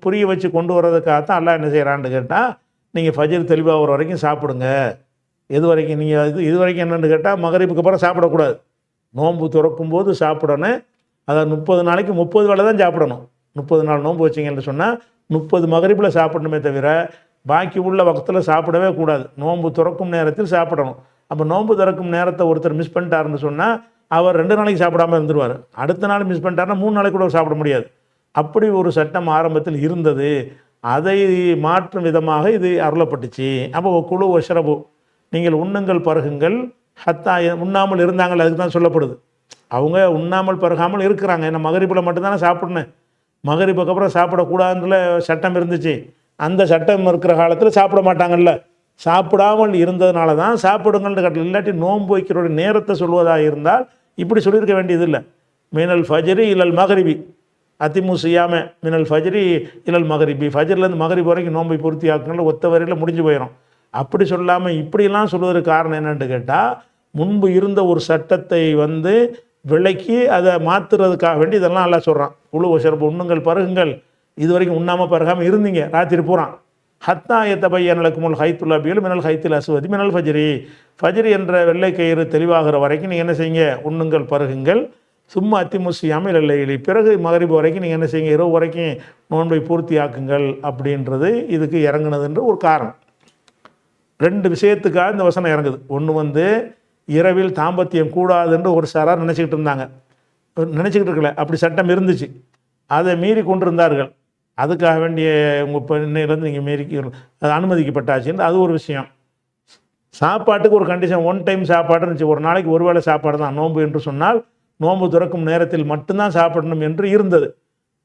புரிய வச்சு கொண்டு வர்றதுக்காகத்தான் அல்லாஹ் என்ன செய்கிறான்னு கேட்டால், நீங்கள் ஃபஜ்ர் தெளிவாக ஒரு வரைக்கும் சாப்பிடுங்க. எது வரைக்கும்? நீங்கள் இது வரைக்கும் என்னென்னு கேட்டால் மகரிப்புக்கு அப்புறம் சாப்பிடக்கூடாது. நோன்பு திறக்கும் போது சாப்பிடணும். அதை 30 நாளைக்கு 30 வேளை தான் சாப்பிடணும். 30 நாள் நோன்பு வச்சிங்கன்னு சொன்னால் 30 மகரிப்பில் சாப்பிடணுமே தவிர பாக்கி உள்ள வக்தில் சாப்பிடவே கூடாது. நோன்பு திறக்கும் நேரத்தில் சாப்பிடணும். அப்போ நோன்பு திறக்கும் நேரத்தை ஒருத்தர் மிஸ் பண்ணிட்டாருன்னு சொன்னால் அவர் 2 நாளைக்கு சாப்பிடாமல் இருந்துருவார். அடுத்த நாள் மிஸ் பண்ணிட்டாருன்னா 3 நாளைக்கு கூட சாப்பிட முடியாது. அப்படி ஒரு சட்டம் ஆரம்பத்தில் இருந்தது. அதை மாற்றும் விதமாக இது அருளப்பட்டுச்சு. அப்போ குழு வஷ்ரபு, நீங்கள் உண்ணுங்கள் பருகுங்கள், ஹத்தா, உண்ணாமல் இருந்தாங்கள், அதுக்கு தான் சொல்லப்படுது. அவங்க உண்ணாமல் பருகாமல் இருக்கிறாங்க. ஏன்னா மகரிப்பில் மட்டும்தானே சாப்பிடணும். மகரிப்புக்கு அப்புறம் சாப்பிடக்கூடாதுன்ற சட்டம் இருந்துச்சு. அந்த சட்டம் இருக்கிற காலத்தில் சாப்பிட மாட்டாங்கல்ல. சாப்பிடாமல் இருந்ததுனால தான் சாப்பிடுங்கள்னு கட்டளை. இல்லாட்டி நோன்பு வைக்கிறோட நேரத்தை சொல்வதாக இருந்தால் இப்படி சொல்லியிருக்க வேண்டியதில்லை. மினல் ஃபஜ்ரி இலல் மகரிபி அதிமு செய்யாம மினல் ஃபஜ்ரி இலல் மகரிபி, ஃபஜ்ரிலேருந்து மகரிப் வரைக்கும் நோன்பை பூர்த்தி ஆக்குங்கள் ஒத்த வரையில் முடிஞ்சு போயிடும். அப்படி சொல்லாமல் இப்படிலாம் சொல்வதற்கு காரணம் என்னென்னு கேட்டால், முன்பு இருந்த ஒரு சட்டத்தை விலக்கி அதை மாற்றுறதுக்காக வேண்டி இதெல்லாம் எல்லாம் சொல்கிறான். குழு சிறப்பு உண்ணுங்கள் பருகுங்கள், இது வரைக்கும் உண்ணாமல் பருகாமல் இருந்தீங்க ராத்திரி போகிறான். ஹத்தா எத்தபையனலக்குமுல் ஹைத்துல் அபியல் மினல் ஹைத்தில் அசுவதி மினல் ஃபஜ்ரி, ஃபஜ்ரி என்ற வெள்ளை கயிறு தெளிவாகிற வரைக்கும் நீங்கள் என்ன செய்யுங்க, உண்ணுங்கள் பருகுங்கள். சும்மா அத்திமுசியாமல் இல்லை, பிறகு மகரிப் வரைக்கும் நீங்கள் என்ன செய்யுங்க, இரவு வரைக்கும் நோன்பை பூர்த்தி ஆக்குங்கள் அப்படின்றது இதுக்கு இறங்குனதுன்ற ஒரு காரணம். ரெண்டு விஷயத்துக்காக இந்த வசனம் இறங்குது. ஒன்று இரவில் தாம்பத்தியம் கூடாதுன்னு ஒரு சாரார் நினச்சிக்கிட்டு இருந்தாங்க, நினச்சிக்கிட்டு இருக்கல, அப்படி சட்டம் இருந்துச்சு, அதை மீறி கொண்டு இருந்தார்கள். அதுக்காக வேண்டிய உங்கள் பெண்ணிலேருந்து நீங்கள் மீறி அது அனுமதிக்கப்பட்டாச்சுன்னு அது ஒரு விஷயம். சாப்பாட்டுக்கு ஒரு கண்டிஷன், ஒன் டைம் சாப்பாடுன்னு இருந்துச்சு, ஒரு நாளைக்கு ஒரு வேளை சாப்பாடு தான் நோன்பு என்று சொன்னால் நோன்பு துறக்கும் நேரத்தில் மட்டும்தான் சாப்பிடணும் என்று இருந்தது.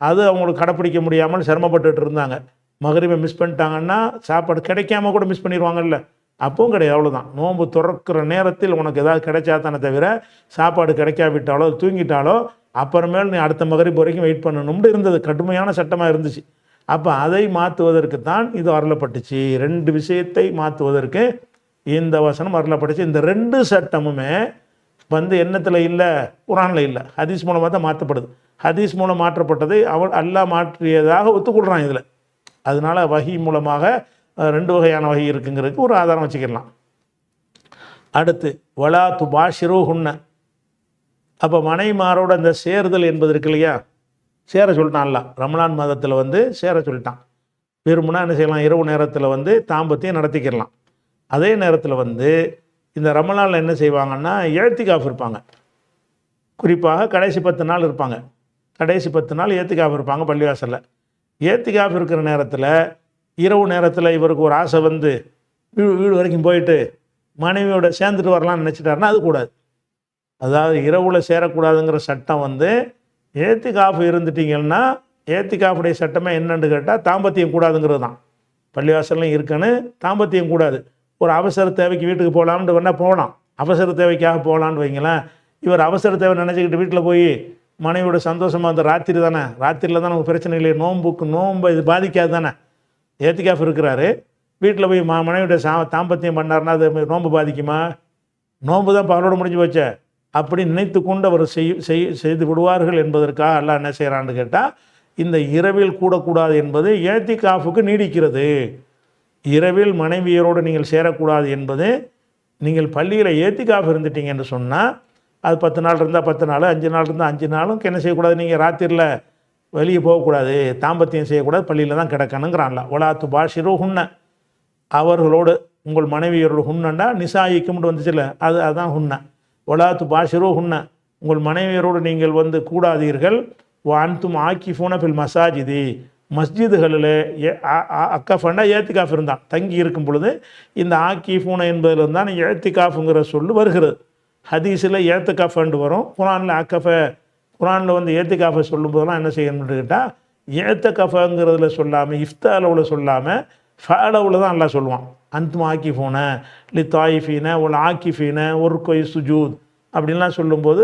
அது அவங்களுக்கு கடைப்பிடிக்க முடியாமல் சிரமப்பட்டுட்டு இருந்தாங்க. மகரிபை மிஸ் பண்ணிட்டாங்கன்னா சாப்பாடு கிடைக்காம கூட மிஸ் பண்ணிடுவாங்கல்ல, அப்பவும் கிடையாது. அவ்வளோதான், நோன்பு துறக்கிற நேரத்தில் உனக்கு ஏதாவது கிடைச்சா தானே தவிர சாப்பாடு கிடைக்காவிட்டாலோ தூங்கிட்டாலோ அப்புறமேல் நீ அடுத்த மகரிப் வரைக்கும் வெயிட் பண்ணணும்னு இருந்தது, கடுமையான சட்டமாக இருந்துச்சு. அப்போ அதை மாற்றுவதற்கு தான் இது அருளப்பட்டுச்சு. ரெண்டு விஷயத்தை மாற்றுவதற்கு இந்த வசனம் அருளப்பட்டுச்சு. இந்த ரெண்டு சட்டமுமே எண்ணத்தில் இல்லை, குரானில் இல்லை, ஹதீஸ் மூலமாக தான் மாற்றப்படுது. ஹதீஸ் மூலம் மாற்றப்பட்டதை அல்லாஹ் மாற்றியதாக ஒத்துக்கொள்கிறான் இதில். அதனால் வஹி மூலமாக ரெண்டு வகையான வகை இருக்குங்கிறதுக்கு ஒரு ஆதாரம் வச்சுக்கலாம். அடுத்து வலா துபாஷிரு ஹுன்ன, அப்போ மனைமாரோட இந்த சேருதல் என்பது இருக்கு இல்லையா, சேர சொல்லிட்டான்ல, ரமலான் மாதத்தில் சேர சொல்லிட்டான். விரும்புனா என்ன செய்யலாம், இரவு நேரத்தில் தாம்பத்தியம் நடத்திக்கிடலாம். அதே நேரத்தில் இந்த ரமலானில் என்ன செய்வாங்கன்னா ஏத்திகாஃப் இருப்பாங்க. குறிப்பாக கடைசி 10 நாள் இருப்பாங்க. கடைசி 10 நாள் ஏத்திகாஃப் இருப்பாங்க பள்ளிவாசலில். ஏத்திகாஃப் இருக்கிற நேரத்தில் இரவு நேரத்தில் இவருக்கு ஒரு ஆசை வீடு வரைக்கும் போயிட்டு மனைவியோட சேர்ந்துட்டு வரலாம்னு நினச்சிட்டாருன்னா அது கூடாது. அதாவது இரவில் சேரக்கூடாதுங்கிற சட்டம் ஏத்திகாஃப் இருந்துட்டிங்கன்னா, ஏத்திகாஃபுடைய சட்டமே என்னன்னு கேட்டால் தாம்பத்தியம் கூடாதுங்கிறது தான். பள்ளிவாசல்லாம் இருக்குன்னு தாம்பத்தியம் கூடாது. ஒரு அவசர தேவைக்கு வீட்டுக்கு போகலாம்னு வேணால் போகலாம், அவசர தேவைக்காக போகலான்னு வைங்களேன். இவர் அவசர தேவை நினச்சிக்கிட்டு வீட்டில் போய் மனைவியோட சந்தோஷமாக ராத்திரி தானே, ராத்திரியில் தான் நமக்கு பிரச்சனை இல்லை, நோன்பை இது பாதிக்காது தானே. ஏத்திகாஃப் இருக்கிறாரு, வீட்டில் போய் மனைவியோட தாம்பத்தியம் பண்ணார்னா அது நோன்பு பாதிக்குமா? நோன்பு தான் பகலோடு முடிஞ்சு வச்ச அப்படி நினைத்து கொண்டு அவர் செய்து விடுவார்கள் என்பதற்காக அல்லாஹ் என்ன செய்கிறான்னு கேட்டால், இந்த இரவில் கூடக்கூடாது என்பது ஏத்திகாஃபுக்கு நீடிக்கிறது. இரவில் மனைவியரோடு நீங்கள் சேரக்கூடாது என்பது, நீங்கள் பள்ளியில் ஏத்திகாஃப் இருந்துட்டீங்க என்று சொன்னால் அது 10 நாள் இருந்தால் 10 நாள், 5 நாள் இருந்தால் 5 நாளும் என்ன செய்யக்கூடாது, நீங்கள் ராத்திரியில் வெளியே போகக்கூடாது, தாம்பத்தியம் செய்யக்கூடாது, பள்ளியில் தான் கிடக்கணுங்கிறான்ல. ஒலாத்து பாஷிரு ஹுன்ன, அவர்களோடு உங்கள் மனைவியரோடு, ஹுன்னண்டா நிசாயிக்கும்னு வந்துச்சுல்ல, அதுதான் ஹுன்ன. ஒலாத்து பாஷிரு ஹுன்ன, உங்கள் மனைவியரோடு நீங்கள் கூடாதீர்கள். வான்தும் ஆக்கிஃபூன ஃபில் மசாஜிதி, மஸ்ஜிதுகளில் அக்கஃபண்டா ஏத்திகாஃப் இருந்தான், தங்கி இருக்கும் பொழுது இந்த ஆக்கிஃபூன என்பதில் இருந்தால் ஏத்திகாஃபுங்கிற சொல்லு வருகிறது. ஹதீஸில் ஏத்திகாஃபண்டு வரும், குரானில் அக்கஃப, குரானில் ஏத்திகாஃபை சொல்லும் போதெல்லாம் என்ன செய்யணும்னு கேட்டால், ஏத்தகஃபங்கிறதுல சொல்லாமல், இஃப்தாலவில் சொல்லாமல் ஃபாலவில் தான் எல்லாம் சொல்லுவான். அந்தும் ஆக்கிஃபூன லி தாயிஃபீன ஒரு ஆக்கிஃபீன ஒரு கொய் சுஜூத் அப்படின்லாம் சொல்லும்போது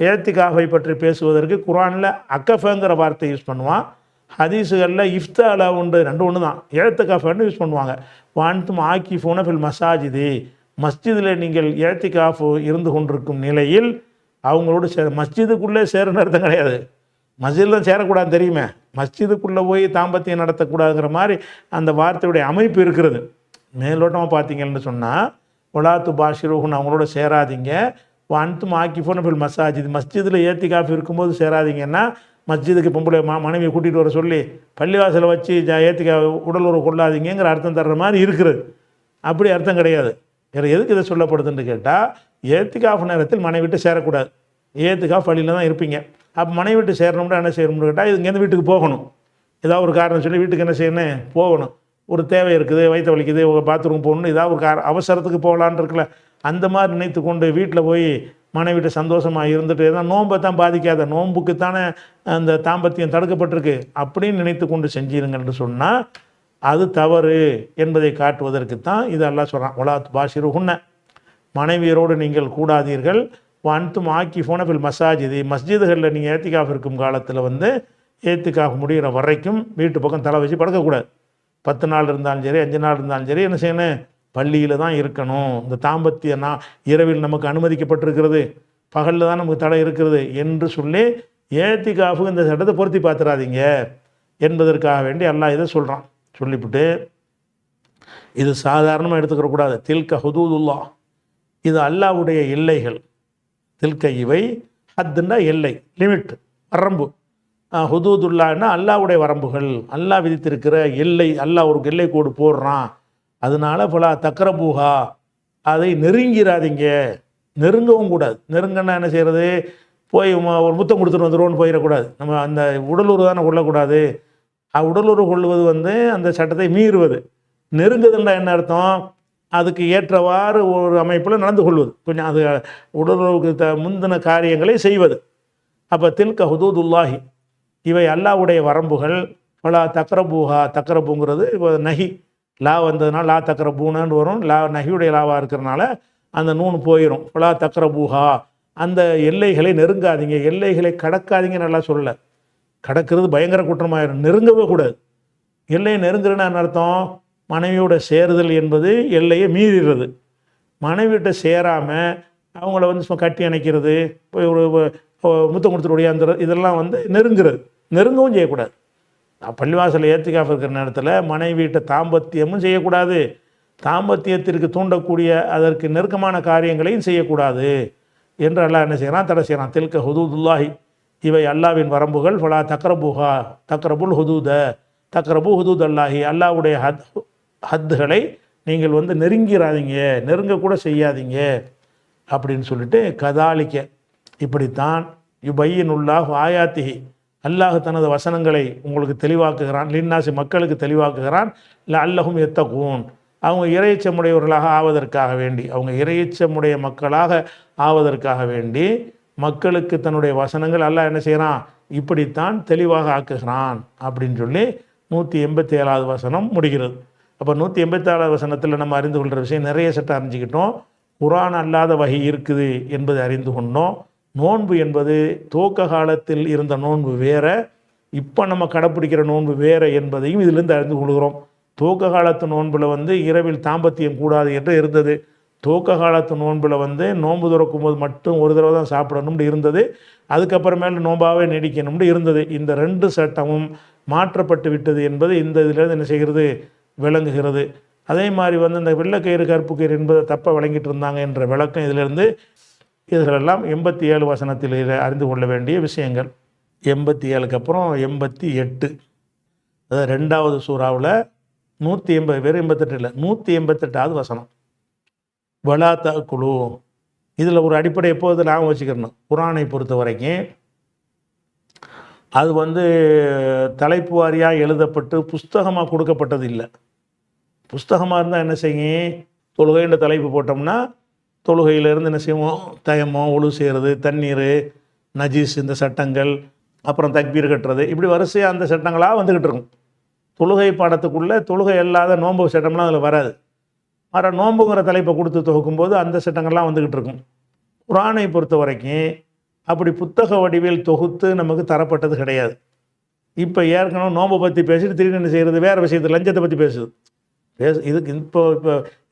ஏத்திகாஃபை பற்றி பேசுவதற்கு குரானில் அக்கஃபங்கிற வார்த்தை யூஸ் பண்ணுவான். ஹதீஸுகளில் இஃப்தாலா உண்டு, ஒன்று தான், ஏத்திகாஃபன்னு யூஸ் பண்ணுவாங்க. வான்தும் ஆக்கிஃபூன ஃபில் மசாஜிதி, மஸ்ஜிதில் நீங்கள் ஏத்திகாஃபு இருந்து கொண்டிருக்கும் நிலையில் அவங்களோடு மஸ்ஜிதுக்குள்ளே சேருன்னு அர்த்தம் கிடையாது. மஸ்ஜிதில் தான் சேரக்கூடாதுன்னு தெரியுமே, மஸ்ஜிதுக்குள்ளே போய் தாம்பத்தியம் நடத்தக்கூடாதுங்கிற மாதிரி அந்த வார்த்தையுடைய அமைப்பு இருக்கிறது. மேலோட்டமாக பார்த்தீங்கன்னு சொன்னால் ஒலாத்து பாஷிருஹுன்னு அவங்களோட சேராதீங்க. வான்தும் ஆக்கிஃபூன ஃபில் மசாஜித், மஸ்ஜிதில் ஏத்திகாஃப் இருக்கும்போது சேராதீங்கன்னா, மஸ்ஜிதுக்கு பொம்பளை மனைவியை கூட்டிகிட்டு வர சொல்லி பள்ளிவாசலை வச்சு ஏத்திகா உடல் உறவு கொள்ளாதீங்கிற அர்த்தம் தர்ற மாதிரி இருக்கிறது. அப்படி அர்த்தம் கிடையாது. வேறு எதுக்கு இதை சொல்லப்படுதுன்னு கேட்டால், ஏத்திகாஃப் நேரத்தில் மனைவி விட்டு சேரக்கூடாது, ஏத்திகாஃப் பள்ளியில் தான் இருப்பீங்க. அப்போ மனைவி விட்டு சேரணும்னா என்ன செய்யணும்னு கேட்டால், இங்கேருந்து வீட்டுக்கு போகணும், ஏதாவது ஒரு காரணம் சொல்லி வீட்டுக்கு என்ன செய்யணும், போகணும். ஒரு தேவை இருக்குது, வயிற்று வலிக்குது, பாத்ரூம் போகணும், ஏதாவது ஒரு அவசரத்துக்கு போகலான்னு இருக்குல்ல, அந்த மாதிரி நினைத்து கொண்டு வீட்டில் போய் மனைவிட்ட சந்தோஷமாக இருந்துட்டு ஏதாவது நோன்பை தான் பாதிக்காத, நோன்புக்கு தானே அந்த தாம்பத்தியம் தடுக்கப்பட்டிருக்கு அப்படின்னு நினைத்து கொண்டு செஞ்சிருங்கன்னு சொன்னால் அது தவறு என்பதை காட்டுவதற்கு தான் இது அல்லாஹ் சொல்கிறான். ஒலாத் பாஷிருஹுன்ன, மனைவியரோடு நீங்கள் கூடாதீர்கள். அன்தும் ஆக்கிஃபூன ஃபில் மசாஜிது, மஸ்ஜிதுகளில் நீங்கள் ஏத்திகாஃப் இருக்கும் காலத்தில் வந்து ஏத்திகாஃப் முடிகிற வரைக்கும் வீட்டு பக்கம் தலை வச்சு படுக்கக்கூடாது. 10 நாள் இருந்தாலும் சரி, 5 நாள் இருந்தாலும் சரி, என்ன செய்யணும், பள்ளியில் தான் இருக்கணும். இந்த தாம்பத்திய இரவில் நமக்கு அனுமதிக்கப்பட்டிருக்கிறது, பகலில் தான் நமக்கு தடை இருக்கிறது என்று சொல்லி ஏத்திகாஃபுக்கு இந்த சட்டத்தை பொருத்தி பார்த்துடாதீங்க என்பதற்காக வேண்டி அல்லாஹ் இதை சொல்கிறான். சொல்லிவிட்டு இது சாதாரணமாக எடுத்துக்கிறக்கூடாது. தில்க ஹுதூதுல்லா, இது அல்லாஹ்வுடைய எல்லைகள். தில்க இவை, ஹத்துன்னா எல்லை, லிமிட், வரம்பு. ஹுதூதுல்லான்னா அல்லாஹ்வுடைய வரம்புகள், அல்லாஹ் விதித்திருக்கிற எல்லை. அல்லாஹ் ஒரு எல்லை கோடு போடுறான். அதனால பல தக்கரபூஹா, அதை நெருங்கிறாதீங்க, நெருங்கவும் கூடாது. நெருங்கன்னா என்ன செய்கிறது, போய் ஒரு முத்தம் கொடுத்துட்டு வந்துடுவோன்னு போயிடக்கூடாது. நம்ம அந்த உடலுறவு தானே கொள்ளக்கூடாது. உடலுறவு கொள்வது வந்து அந்த சட்டத்தை மீறுவது. நெருங்குதுன்னா என்ன அர்த்தம், அதுக்கு ஏற்றவாறு ஒரு அமைப்பில் நடந்து கொள்வது, கொஞ்சம் அது உடலுறவுக்கு முந்தின காரியங்களை செய்வது. அப்போ தில்க ஹுதூதுல்லாஹி, இவை அல்லாஹ்வுடைய வரம்புகள். பலா தக்கரபூஹா, தக்கரபூங்கிறது நஹி, லா வந்ததுனால லா தக்கரபூனான்னு வரும். லா நஹியுடைய லாவாக இருக்கிறனால அந்த நூன் போயிடும். பலா தக்கரபூஹா, அந்த எல்லைகளை நெருங்காதீங்க, எல்லைகளை கடக்காதீங்க. நல்லா சொல்லலை, கடக்கிறது பயங்கர குற்றமாயிரும், நெருங்கவே கூடாது. எல்லையை நெருங்குறேன்னு அர்த்தம், மனைவியோட சேருதல் என்பது எல்லையை மீறுகிறது. மனைவிட்ட சேராமல் அவங்கள வந்து சும்மா கட்டி அணைக்கிறது, போய் ஒரு முத்தம் கொடுத்துட்டு ஒடியாந்துறது, இதெல்லாம் வந்து நெருங்குறது. நெருங்கவும் செய்யக்கூடாது. பள்ளிவாசலில் ஏத்திகாஃப் இருக்கிற நேரத்தில் மனைவிட்ட தாம்பத்தியமும் செய்யக்கூடாது, தாம்பத்தியத்திற்கு தூண்டக்கூடிய அதற்கு நெருக்கமான காரியங்களையும் செய்யக்கூடாது என்று அல்லாஹ் என்ன செய்கிறான், தடை செய்கிறான். தில்க ஹுதூதுல்லாஹி, இவை அல்லாவின் வரம்புகள். ஃபலா தக்ரபூஹா, தக்ரபுல் ஹுதூத, தக்ரபு ஹுதூத் அல்லாஹி, அல்லாஹ்வுடைய ஹத்துகளை நீங்கள் வந்து நெருங்கிறாதீங்க, நெருங்கக்கூட செய்யாதீங்க அப்படின்னு சொல்லிட்டு கதாலிக்க, இப்படித்தான் யுபையினுல்லாஹ் ஆயாத்திஹி, அல்லாஹ் தனது வசனங்களை உங்களுக்கு தெளிவாக்குகிறான். லின்னாசி, மக்களுக்கு தெளிவாக்குகிறான். லஅல்லஹும் யத்தகூன், அவங்க இறையச்சமுடையவர்களாக ஆவதற்காக வேண்டி, அவங்க இறையச்சமுடைய மக்களாக ஆவதற்காக வேண்டி மக்களுக்கு தன்னுடைய வசனங்கள் அல்லாஹ் என்ன செய்கிறான், இப்படித்தான் தெளிவாக ஆக்குகிறான் அப்படின்னு சொல்லி 187வது வசனம் முடிகிறது. அப்போ 187வது வசனத்தில் நம்ம அறிந்து கொள்கிற விஷயம் நிறைய சட்டம் அறிஞ்சிக்கிட்டோம். குர்ஆன் அல்லாத வகை இருக்குது என்பதை அறிந்து கொண்டோம். நோன்பு என்பது துவக்க காலத்தில் இருந்த நோன்பு வேற, இப்போ நம்ம கடைப்பிடிக்கிற நோன்பு வேறு என்பதையும் இதிலிருந்து அறிந்து கொள்கிறோம். துவக்க காலத்து நோன்பில் வந்து இரவில் தாம்பத்தியம் கூடாது என்று இருந்தது. துவக்க காலத்து நோன்பில் வந்து நோன்பு துறக்கும் போது மட்டும் ஒரு தடவை தான் சாப்பிடணும்னு இருந்தது. அதுக்கப்புறமேல நோம்பாகவே நீடிக்கணும்னு இருந்தது. இந்த 2 சட்டமும் மாற்றப்பட்டு விட்டது என்பது இந்த இதிலிருந்து என்ன செய்கிறது, விளங்குகிறது. அதே மாதிரி வந்து இந்த வெள்ளைக்கயிறு கருப்பு கயிறு என்பதை தப்பாக விளங்கிட்டு இருந்தாங்க என்ற விளக்கம் இதிலிருந்து. இதுகளெல்லாம் 87 வசனத்தில் அறிந்து கொள்ள வேண்டிய விஷயங்கள். 87க்கு அப்புறம் 88, அதாவது 2வது சூறாவில் 180, வெறும் 88 இல்லை, 188வது வசனம். வலா தஅக்குலு, இதில் ஒரு அடிப்படை எப்போது ஞாபகம் வச்சுக்கிறணும். குர்ஆனை பொறுத்த வரைக்கும் அது வந்து தலைப்பு வாரியாக எழுதப்பட்டு புஸ்தகமாக கொடுக்கப்பட்டது இல்லை. புஸ்தகமாக இருந்தால் என்ன செய்யும், தொழுகைன்ற தலைப்பு போட்டோம்னா தொழுகையிலேருந்து என்ன செய்வோம், தயமம், ஒழு செய்கிறது, தண்ணீர், நஜீஸ், இந்த சட்டங்கள், அப்புறம் தக்பீர் கட்டுறது, இப்படி வரிசையாக அந்த சட்டங்களாக வந்துக்கிட்டு இருக்கும். தொழுகை பாடத்துக்குள்ளே தொழுகை அல்லாத நோன்பு சட்டம்லாம் அதில் வராது. மற நோன்புங்கிற தலைப்பை கொடுத்து தொகுக்கும்போது அந்த சட்டங்கள்லாம் வந்துக்கிட்டு இருக்கும். குர்ஆனை பொறுத்த வரைக்கும் அப்படி புத்தக வடிவில் தொகுத்து நமக்கு தரப்பட்டது கிடையாது. இப்போ ஏற்கனவே நோன்பை பற்றி பேசிட்டு திடீர்னு என்ன செய்கிறது, வேறு விஷயத்தில் லஞ்சத்தை பற்றி பேசுது. இதுக்கு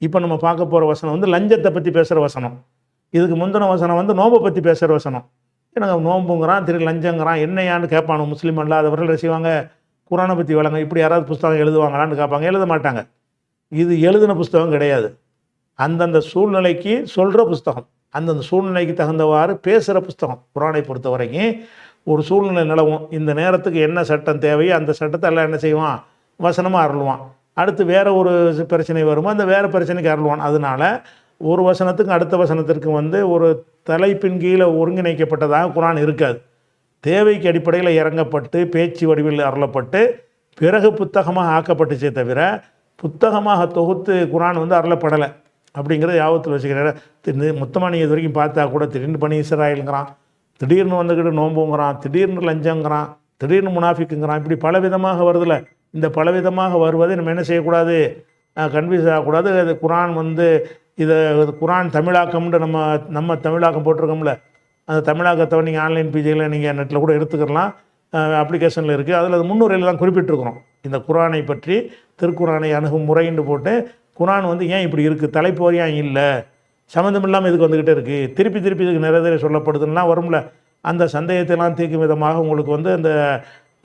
இப்போ நம்ம பார்க்க போகிற வசனம் வந்து லஞ்சத்தை பற்றி பேசுகிற வசனம். இதுக்கு முந்தின வசனம் வந்து நோன்பை பற்றி பேசுகிற வசனம். எனக்கு நோன்புங்கிறான், திரு லஞ்சங்கிறான், என்னையான்னு கேட்பானு. முஸ்லீம் அல்லாதவர்கள் செய்வாங்க, குர்ஆனை பற்றி வழங்க இப்படி யாராவது புஸ்தகம் எழுதுவாங்களான்னு கேட்பாங்க. எழுத மாட்டாங்க. இது எழுதின புஸ்தகம் கிடையாது, அந்தந்த சூழ்நிலைக்கு சொல்கிற புஸ்தகம், அந்தந்த சூழ்நிலைக்கு தகுந்தவாறு பேசுகிற புஸ்தகம். குர்ஆனை பொறுத்த வரைக்கும் ஒரு சூழ்நிலை நிலவும், இந்த நேரத்துக்கு என்ன சட்டம் தேவையோ அந்த சட்டத்தை எல்லாம் என்ன செய்வான், வசனமாக அருள்வான். அடுத்து வேறு ஒரு பிரச்சனை வருமோ அந்த வேறு பிரச்சனைக்கு அருள்வான். அதனால் ஒரு வசனத்துக்கு அடுத்த வசனத்திற்கு வந்து ஒரு தலைப்பின் கீழே ஒருங்கிணைக்கப்பட்டதாக குர்ஆன் இருக்காது. தேவைக்கு அடிப்படையில் இறங்கப்பட்டு பேச்சு வடிவில் அருளப்பட்டு பிறகு புத்தகமாக ஆக்கப்பட்டுச்சே தவிர புத்தகமாக தொகுத்து குர்ஆன் வந்து அருளப்படலை அப்படிங்கிறது யாபத்தில் வச்சுக்கிறேன். மொத்தமாக நீங்கள் இது வரைக்கும் பார்த்தா கூட திடீர்னு பனி இஸ்ராயலுங்கிறான், திடீர்னு வந்துக்கிட்டு நோம்புங்கிறான், திடீர்னு லஞ்சங்கிறான், திடீர்னு முனாஃபிக்குங்கிறான், இப்படி பல விதமாக வருதில்ல. இந்த பலவிதமாக வருவதை நம்ம என்ன செய்யக்கூடாது, கன்ஃபியூஸ் ஆகக்கூடாது. அது குரான் வந்து இதை குரான் தமிழாக்கம்ன்ற நம்ம தமிழாக்கம் போட்டிருக்கோம்ல, அந்த தமிழாக்கத்தை நீங்கள் ஆன்லைன் பிஜியில் நீங்கள் நெட்டில் கூட எடுத்துக்கலாம், அப்ளிகேஷனில் இருக்குது. அதில் அது முன்னுரையில் தான் குறிப்பிட்டிருக்கிறோம். இந்த குரானை பற்றி திருக்குரானை அணுகும் முறைன்னு போட்டு குரான் வந்து ஏன் இப்படி இருக்குது, தலைப்பு வரையும் இல்லை, சம்மந்தம் இல்லாமல் இதுக்கு வந்துக்கிட்டே இருக்குது, திருப்பி திருப்பி இதுக்கு நிறைய சொல்லப்படுதுன்னா வரும்ல, அந்த சந்தேகத்தைலாம் தீர்க்கும் விதமாக உங்களுக்கு வந்து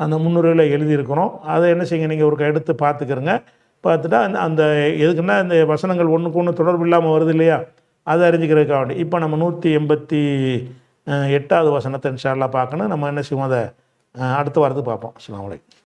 அந்த முன்னுரையில் எழுதியிருக்கிறோம். அதை என்ன செய்யுங்க, நீங்கள் ஒரு எடுத்து பார்த்துக்கிறங்க. பார்த்துட்டா அந்த எதுக்குன்னா இந்த வசனங்கள் ஒன்றுக்கு ஒன்று தொடர்பு இல்லாமல் வருது இல்லையா, அதை அறிஞ்சிக்கிறதுக்காக வேண்டி. இப்போ நம்ம 188வது வசனத்தை இன்ஷா அல்லாஹ் பார்க்கணும். நம்ம என்ன செய்வோம், அதை அடுத்த வாரத்துக்கு பார்ப்போம். அஸ்ஸலாமு அலைக்கும்.